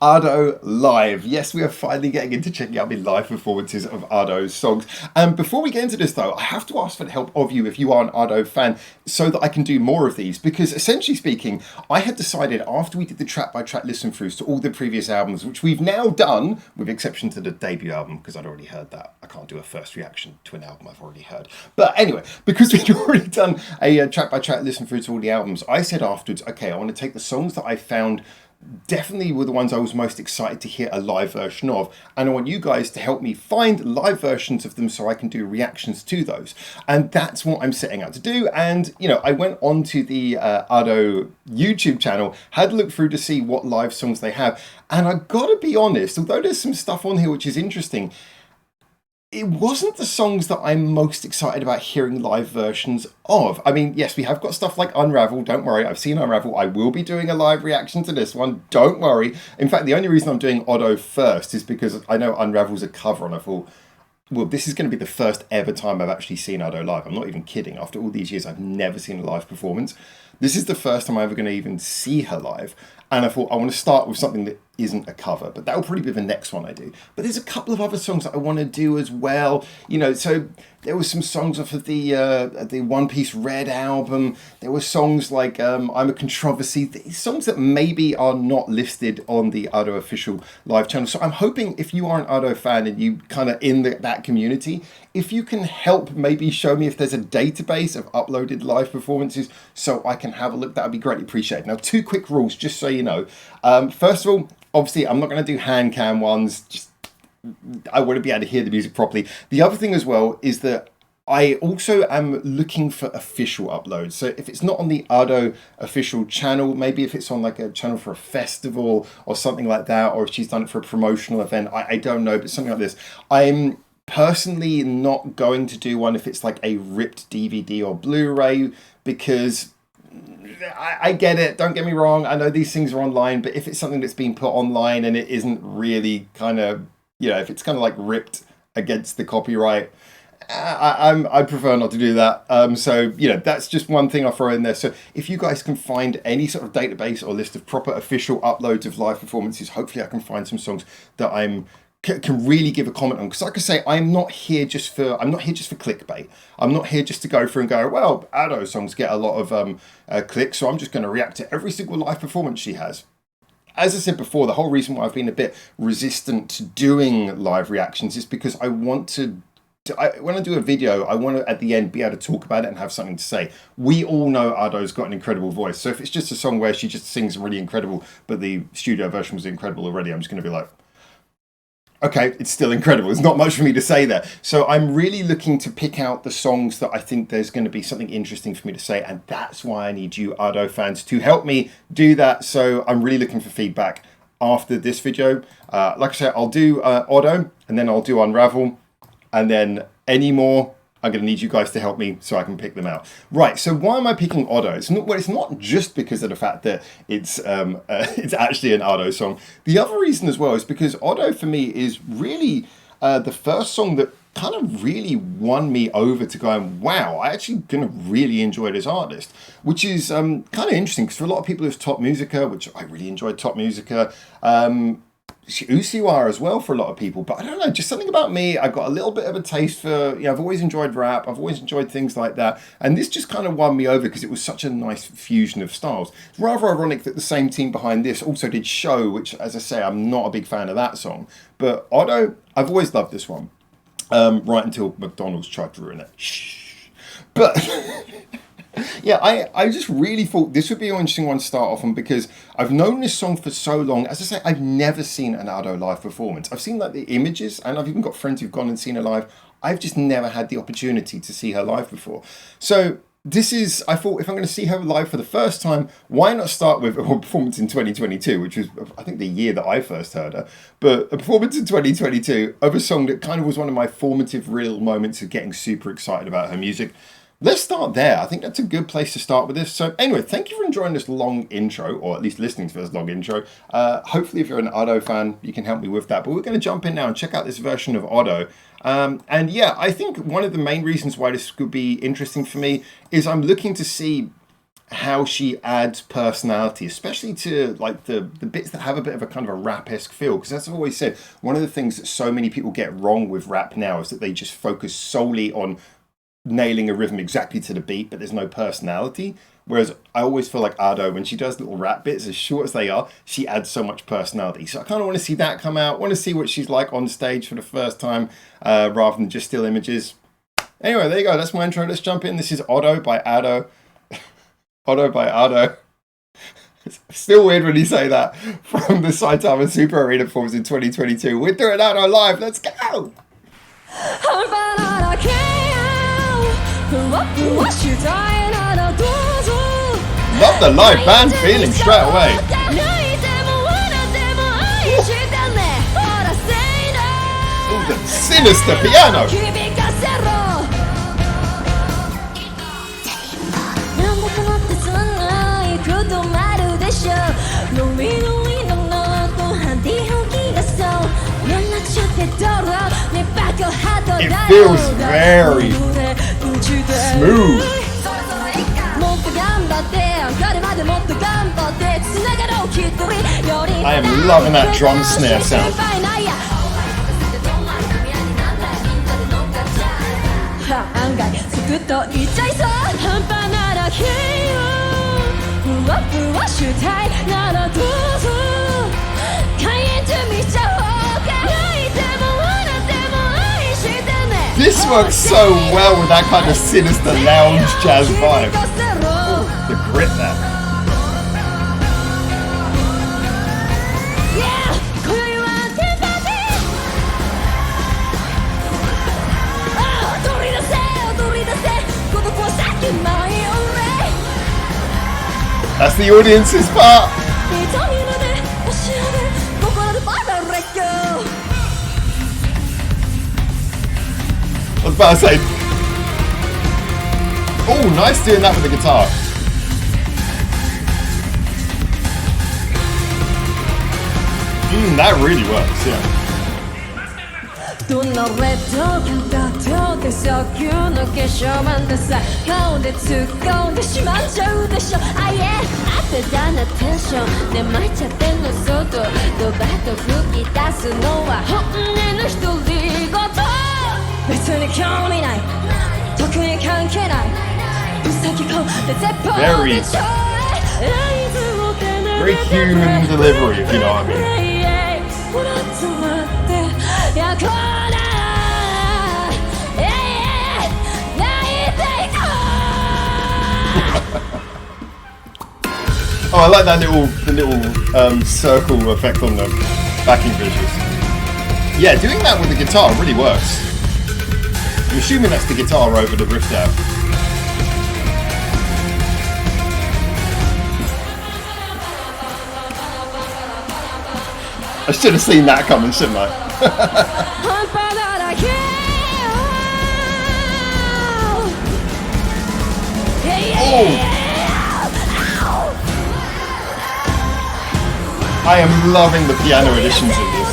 ASSUN live. Yes, we are finally getting into checking out the live performances of ASSUN's songs. And before we get into this though, I have to ask for the help of you if you are an ASSUN fan so that I can do more of these. Because essentially speaking, I had decided after we did the track by track listen throughs to all the previous albums, which we've now done, with exception to the debut album, because I'd already heard that. I can't do a first reaction to an album I've already heard. But anyway, because we'd already done a track by track listen through to all the albums, I said afterwards, okay, I want to take the songs that I found definitely were the ones I was most excited to hear a live version of, and I want you guys to help me find live versions of them so I can do reactions to those. And that's what I'm setting out to do. And you know, I went onto the ASSUN YouTube channel, had a look through to see what live songs they have, and I gotta be honest, although there's some stuff on here which is interesting, it wasn't the songs that I'm most excited about hearing live versions of. I mean, yes, we have got stuff like Unravel. Don't worry, I've seen Unravel. I will be doing a live reaction to this one. Don't worry. In fact, the only reason I'm doing ODO first is because I know Unravel's a cover, and I thought, well, this is going to be the first ever time I've actually seen ODO live. I'm not even kidding. After all these years, I've never seen a live performance. This is the first time I'm ever going to even see her live. And I thought I want to start with something that isn't a cover, but that will probably be the next one I do. But there's a couple of other songs that I want to do as well. You know, so there were some songs off of the One Piece Red album. There were songs like I'm a Controversy. These songs that maybe are not listed on the ODO official live channel. So I'm hoping if you are an ODO fan and you kind of in that community, if you can help maybe show me if there's a database of uploaded live performances so I can have a look, that would be greatly appreciated. Now, two quick rules, just so you know. First of all, obviously, I'm not going to do hand cam ones. Just I want to be able to hear the music properly. The other thing as well is that I also am looking for official uploads. So if it's not on the ODO official channel, maybe if it's on like a channel for a festival or something like that, or if she's done it for a promotional event, I don't know, but something like this. I'm personally not going to do one if it's like a ripped DVD or Blu-ray, because I get it, don't get me wrong, I know these things are online, but if it's something that's been put online and it isn't really kind of, you know, if it's kind of like ripped against the copyright, I prefer not to do that. So, you know, that's just one thing I'll throw in there. So if you guys can find any sort of database or list of proper official uploads of live performances, hopefully I can find some songs that can really give a comment on, because like I say, I'm not here just for clickbait. I'm not here just to go through and go, well, ASSUN songs get a lot of clicks, so I'm just going to react to every single live performance she has. As I said before, the whole reason why I've been a bit resistant to doing live reactions is because I want to when I do a video, I want to, at the end, be able to talk about it and have something to say. We all know ASSUN's got an incredible voice. So if it's just a song where she just sings really incredible, but the studio version was incredible already, I'm just going to be like, okay, it's still incredible. There's not much for me to say there. So I'm really looking to pick out the songs that I think there's going to be something interesting for me to say. And that's why I need you ASSUN fans to help me do that. So I'm really looking for feedback after this video. Like I said, I'll do ODO, and then I'll do Unravel. And then any more, I'm going to need you guys to help me so I can pick them out. Right, so why am I picking ODO? It's not just because of the fact that it's actually an ODO song. The other reason as well is because ODO for me is really the first song that kind of really won me over to going, wow, I actually going to really enjoy this artist, which is kind of interesting because for a lot of people it's Top Musica, which I really enjoyed Top Musica. Usiwa as well for a lot of people, but I don't know, just something about me. I've got a little bit of a taste for, you know, I've always enjoyed rap, I've always enjoyed things like that, and this just kind of won me over because it was such a nice fusion of styles. It's rather ironic that the same team behind this also did Show, which, as I say, I'm not a big fan of that song, but ODO, I've always loved this one, right until McDonald's tried to ruin it. Shh. But yeah, I just really thought this would be an interesting one to start off on, because I've known this song for so long. As I say, I've never seen an ASSUN live performance. I've seen like the images, and I've even got friends who've gone and seen her live. I've just never had the opportunity to see her live before. So this is, I thought, if I'm going to see her live for the first time, why not start with a performance in 2022, which was, I think, the year that I first heard her. But a performance in 2022 of a song that kind of was one of my formative real moments of getting super excited about her music. Let's start there. I think that's a good place to start with this. So anyway, thank you for enjoying this long intro, or at least listening to this long intro. Hopefully if you're an ODO fan, you can help me with that. But we're going to jump in now and check out this version of ODO. And yeah, I think one of the main reasons why this could be interesting for me is I'm looking to see how she adds personality, especially to like the bits that have a bit of a kind of a rap-esque feel. Because as I've always said, one of the things that so many people get wrong with rap now is that they just focus solely on nailing a rhythm exactly to the beat, but there's no personality. Whereas I always feel like Ado, when she does little rap bits, as short as they are, she adds so much personality. So I kind of want to see that come out. I want to see what she's like on stage for the first time, rather than just still images. Anyway, there you go. That's my intro. Let's jump in. This is ODO by Ado. ODO by Ado. It's still weird when you say that. From the Saitama Super Arena performance in 2022. We're doing Ado live. Let's go! Love the live band feeling straight away. Oh, the sinister piano. It feels very smooth. I am loving that drum snare sound. This works so well with that kind of sinister lounge jazz vibe. Oh, the grit there. That's the audience's part. I was about to say, oh, nice doing that with the guitar. That really works, yeah. Very human delivery, if you know what I mean. Oh, I like that little circle effect on the backing visuals. Yeah, doing that with the guitar really works. I'm assuming that's the guitar over the riff down. I should have seen that coming, shouldn't I? Oh. I am loving the piano additions in this.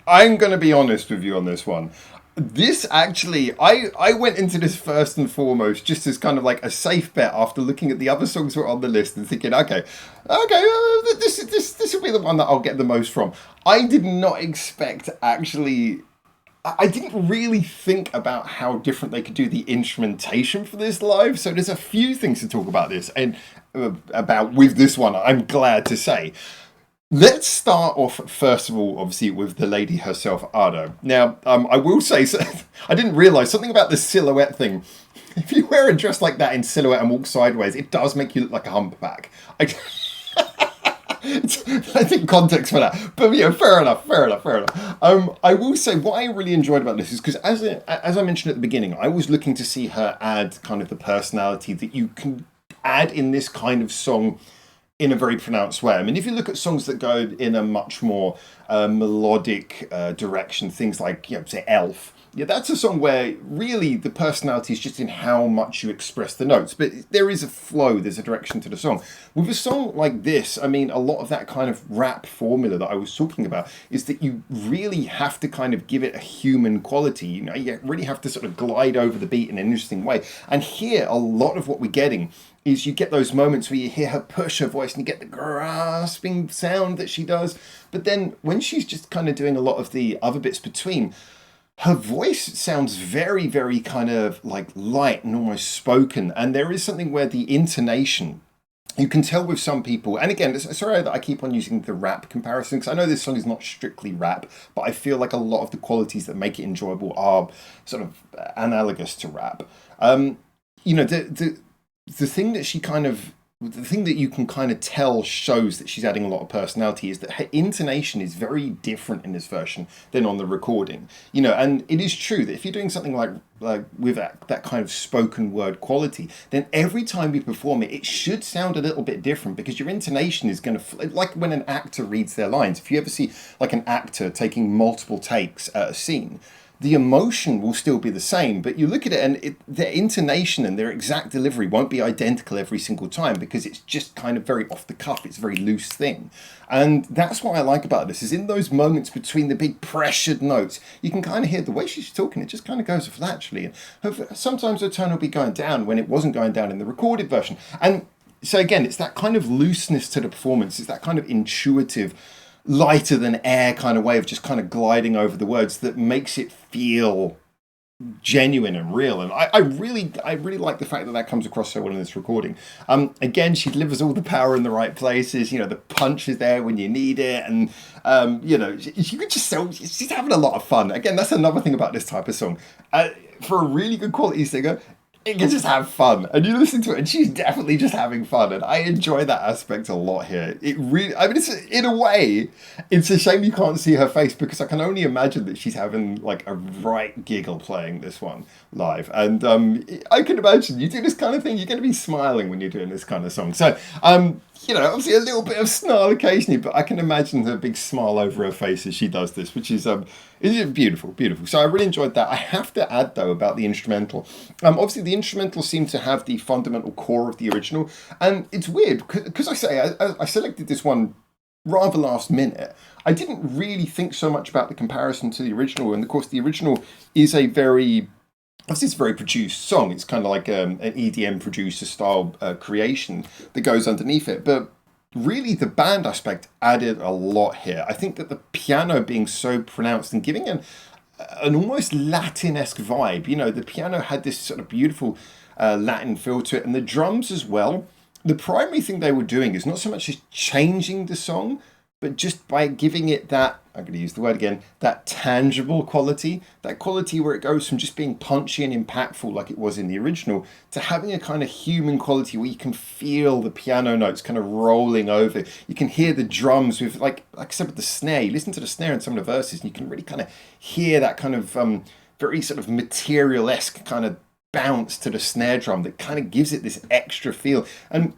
I'm going to be honest with you on this one. This actually, I went into this first and foremost just as kind of like a safe bet after looking at the other songs that were on the list and thinking, okay, this will be the one that I'll get the most from. I did not expect actually. I didn't really think about how different they could do the instrumentation for this live. So there's a few things to talk about this and about with this one. I'm glad to say. Let's start off, first of all, obviously, with the lady herself, Ado. Now, I will say, I didn't realise something about the silhouette thing. If you wear a dress like that in silhouette and walk sideways, it does make you look like a humpback. I think context for that. But yeah, fair enough. I will say, what I really enjoyed about this is because, as I mentioned at the beginning, I was looking to see her add kind of the personality that you can add in this kind of song in a very pronounced way. I mean, if you look at songs that go in a much more melodic direction, things like, say Elf, yeah, that's a song where really the personality is just in how much you express the notes. But there is a flow, there's a direction to the song. With a song like this, I mean, a lot of that kind of rap formula that I was talking about is that you really have to kind of give it a human quality. You really have to sort of glide over the beat in an interesting way. And here, a lot of what we're getting is you get those moments where you hear her push her voice and you get the grasping sound that she does. But then when she's just kind of doing a lot of the other bits between, her voice sounds very, very kind of like light and almost spoken. And there is something where the intonation, you can tell with some people, and again, sorry that I keep on using the rap comparison, because I know this song is not strictly rap, but I feel like a lot of the qualities that make it enjoyable are sort of analogous to rap. The thing that she kind of, the thing that you can kind of tell shows that she's adding a lot of personality is that her intonation is very different in this version than on the recording. And it is true that if you're doing something like with that kind of spoken word quality, then every time you perform it, it should sound a little bit different, because your intonation is going to, like when an actor reads their lines, if you ever see like an actor taking multiple takes at a scene, the emotion will still be the same, but you look at it and their intonation and their exact delivery won't be identical every single time, because it's just kind of very off the cuff. It's a very loose thing. And that's what I like about this, is in those moments between the big pressured notes, you can kind of hear the way she's talking, it just kind of goes flat actually. And sometimes her tone will be going down when it wasn't going down in the recorded version. And so again, it's that kind of looseness to the performance. It's that kind of intuitive, lighter than air kind of way of just kind of gliding over the words that makes it feel genuine and real. And I really like the fact that that comes across so well in this recording. Again, she delivers all the power in the right places. The punch is there when you need it, and you could just tell she's having a lot of fun. Again, that's another thing about this type of song. For a really good quality singer, it can just have fun, and you listen to it and she's definitely just having fun, and I enjoy that aspect a lot here. It really, I mean, it's, in a way, it's a shame you can't see her face, because I can only imagine that she's having like a right giggle playing this one live. And I can imagine you do this kind of thing, you're going to be smiling when you're doing this kind of song. So obviously a little bit of snarl occasionally, but I can imagine her big smile over her face as she does this, which is beautiful, beautiful. So I really enjoyed that. I have to add though about the instrumental. Obviously the instrumental seemed to have the fundamental core of the original, and it's weird because I selected this one rather last minute. I didn't really think so much about the comparison to the original, and of course the original is obviously it's a very produced song. It's kind of like an EDM producer style creation that goes underneath it. But really the band aspect added a lot here. I think that the piano being so pronounced and giving an almost Latin-esque vibe. The piano had this sort of beautiful Latin feel to it, and the drums as well. The primary thing they were doing is not so much as changing the song, but just by giving it that, I'm going to use the word again, that tangible quality, that quality where it goes from just being punchy and impactful like it was in the original, to having a kind of human quality where you can feel the piano notes kind of rolling over. You can hear the drums with, like I said, with the snare. You listen to the snare in some of the verses and you can really kind of hear that kind of very sort of material-esque kind of bounce to the snare drum that kind of gives it this extra feel. And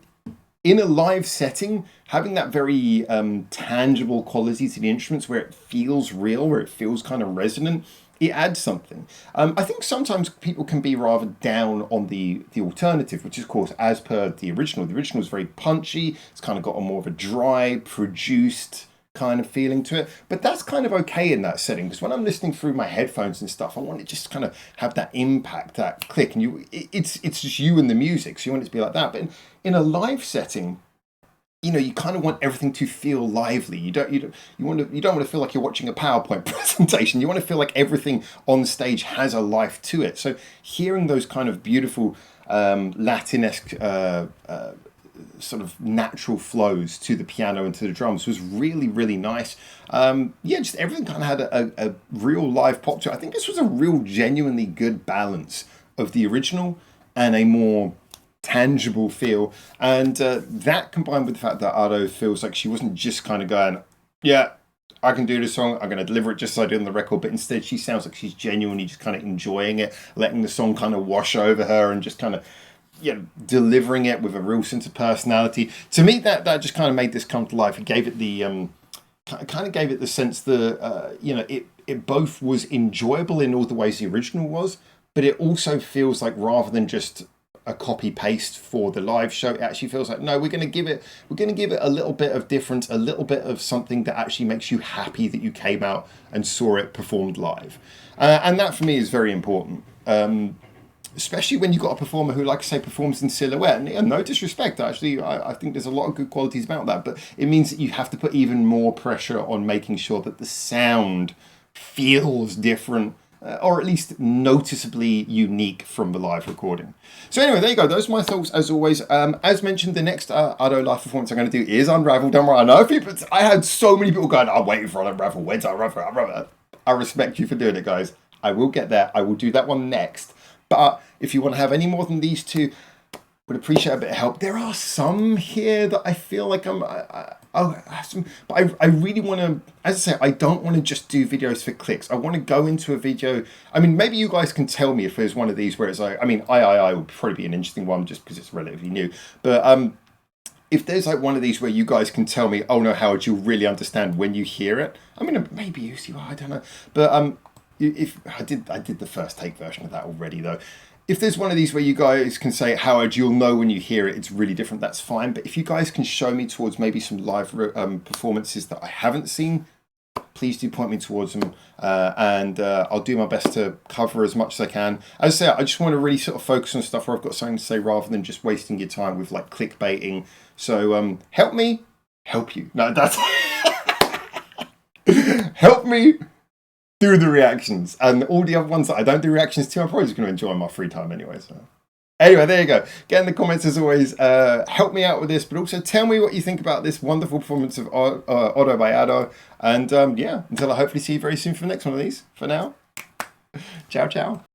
in a live setting, having that very tangible quality to the instruments where it feels real, where it feels kind of resonant, it adds something. I think sometimes people can be rather down on the alternative, which is, of course, as per the original. The original is very punchy. It's kind of got a more of a dry, produced kind of feeling to it. But that's kind of okay in that setting, because when I'm listening through my headphones and stuff, I want it just to kind of have that impact, that click, and it's just you and the music, so you want it to be like that. But in a live setting, you kind of want everything to feel lively. You don't want to feel like you're watching a PowerPoint presentation. You want to feel like everything on stage has a life to it. So hearing those kind of beautiful Latin-esque sort of natural flows to the piano and to the drums was really, really nice. Just everything kind of had a real live pop to it. I think this was a real genuinely good balance of the original and a more tangible feel, and that combined with the fact that Ado feels like she wasn't just kind of going, yeah, I can do this song, I'm going to deliver it just as I did on the record, but instead she sounds like she's genuinely just kind of enjoying it, letting the song kind of wash over her and just kind of delivering it with a real sense of personality. To me, that just kind of made this come to life. It gave it the kind of gave it the sense that it both was enjoyable in all the ways the original was, but it also feels like rather than just a copy paste for the live show, it actually feels like, no, we're going to give it a little bit of difference, a little bit of something that actually makes you happy that you came out and saw it performed live. And that for me is very important. Especially when you've got a performer who, like I say, performs in silhouette. And no disrespect, actually, I think there's a lot of good qualities about that, but it means that you have to put even more pressure on making sure that the sound feels different, or at least noticeably unique from the live recording. So anyway, there you go. Those are my thoughts as always. As mentioned, the next ODO live performance I'm going to do is Unravel. Don't worry, I know people. I had so many people going, I'm waiting for Unravel. When's Unravel? I respect you for doing it, guys. I will get there. I will do that one next. But if you want to have any more than these two, would appreciate a bit of help. There are some here that I feel like I'll have some, but I really want to, as I say, I don't want to just do videos for clicks. I want to go into a video. I mean, maybe you guys can tell me if there's one of these where it's like, I mean, I would probably be an interesting one just because it's relatively new. But if there's like one of these where you guys can tell me, oh no, Howard, you'll really understand when you hear it. I mean, maybe you see, I don't know. But if I did the first take version of that already though. If there's one of these where you guys can say, Howard, you'll know when you hear it, it's really different, that's fine. But if you guys can show me towards maybe some live performances that I haven't seen, please do point me towards them. And I'll do my best to cover as much as I can. As I say, I just want to really sort of focus on stuff where I've got something to say rather than just wasting your time with like clickbaiting. So help me, help you. No, that's... help me do the reactions, and all the other ones that I don't do reactions to, I'm probably just going to enjoy my free time anyway. So anyway, there you go. Get in the comments as always. Help me out with this, but also tell me what you think about this wonderful performance of ODO by ASSUN. And yeah, until I hopefully see you very soon for the next one of these. For now, ciao, ciao.